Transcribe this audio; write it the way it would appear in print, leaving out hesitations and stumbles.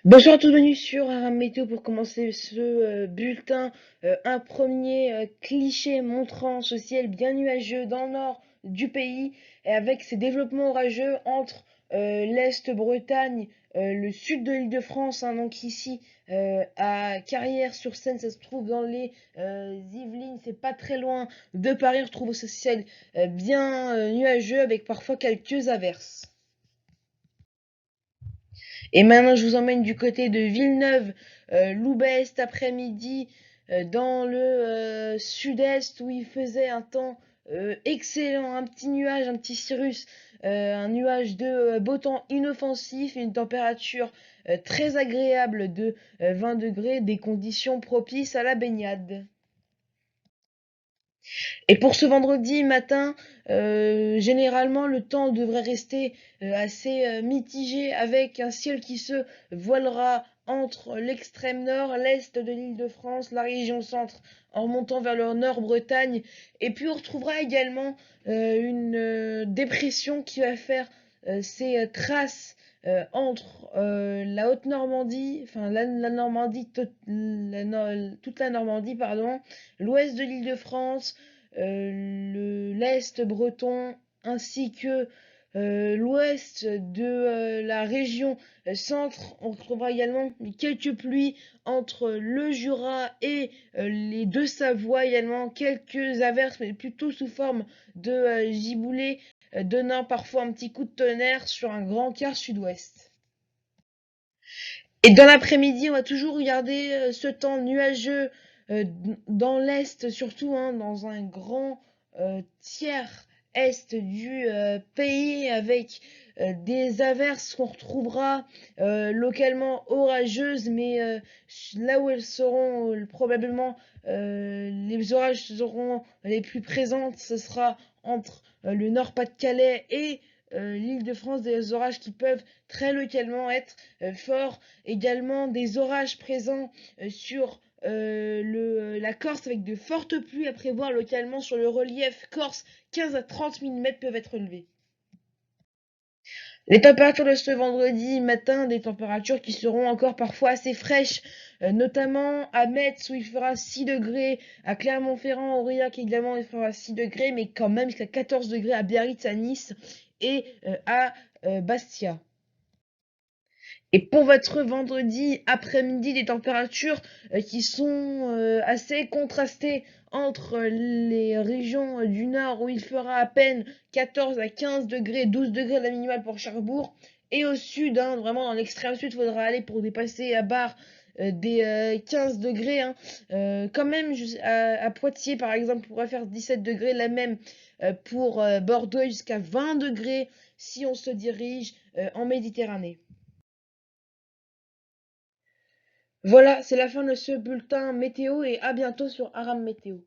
Bonsoir à tous, bienvenue sur Aram Météo pour commencer ce bulletin. Un premier cliché montrant ce ciel bien nuageux dans le nord du pays et avec ses développements orageux entre l'Est Bretagne, le sud de l'Île-de-France, hein, donc ici à Carrières-sur-Seine, ça se trouve dans les Yvelines, c'est pas très loin de Paris. On retrouve ce ciel bien nuageux avec parfois quelques averses. Et maintenant, je vous emmène du côté de Villeneuve, Loubet cet après-midi, dans le sud-est où il faisait un temps excellent, un petit nuage, un petit cirrus, un nuage de beau temps inoffensif, une température très agréable de 20 degrés, des conditions propices à la baignade. Et pour ce vendredi matin, généralement le temps devrait rester assez mitigé avec un ciel qui se voilera entre l'extrême nord, l'est de l'Île-de-France, la région centre en remontant vers le nord Bretagne. Et puis on retrouvera également une dépression qui va faire ses traces entre la Haute-Normandie, enfin la Normandie, toute la Normandie, pardon, l'ouest de l'Île-de-France, l'Est breton ainsi que l'ouest de la région centre. On retrouvera également quelques pluies entre le Jura et les Deux-Savoies, également quelques averses, mais plutôt sous forme de giboulées, donnant parfois un petit coup de tonnerre sur un grand quart sud-ouest. Et dans l'après-midi, on va toujours regarder ce temps nuageux dans l'est, surtout hein, dans un grand tiers est du pays avec des averses qu'on retrouvera localement orageuses, mais là où elles seront probablement les orages seront les plus présentes, ce sera entre le Nord-Pas-de-Calais et l'Île-de-France, des orages qui peuvent très localement être forts. Également des orages présents sur la Corse avec de fortes pluies à prévoir localement sur le relief corse. 15 à 30 mm peuvent être relevés. Les températures de ce vendredi matin, des températures qui seront encore parfois assez fraîches, notamment à Metz où il fera 6 degrés, à Clermont-Ferrand, Aurillac également il fera 6 degrés, mais quand même jusqu'à 14 degrés à Biarritz, à Nice et à Bastia. Et pour votre vendredi après-midi, des températures qui sont assez contrastées entre les régions du nord où il fera à peine 14 à 15 degrés, 12 degrés la minimale pour Cherbourg, et au sud, hein, vraiment dans l'extrême sud, il faudra aller pour dépasser à barre des 15 degrés. Hein. Quand même, à Poitiers, par exemple, on pourrait faire 17 degrés, la même pour Bordeaux, jusqu'à 20 degrés si on se dirige en Méditerranée. Voilà, c'est la fin de ce bulletin météo et à bientôt sur Aram Météo.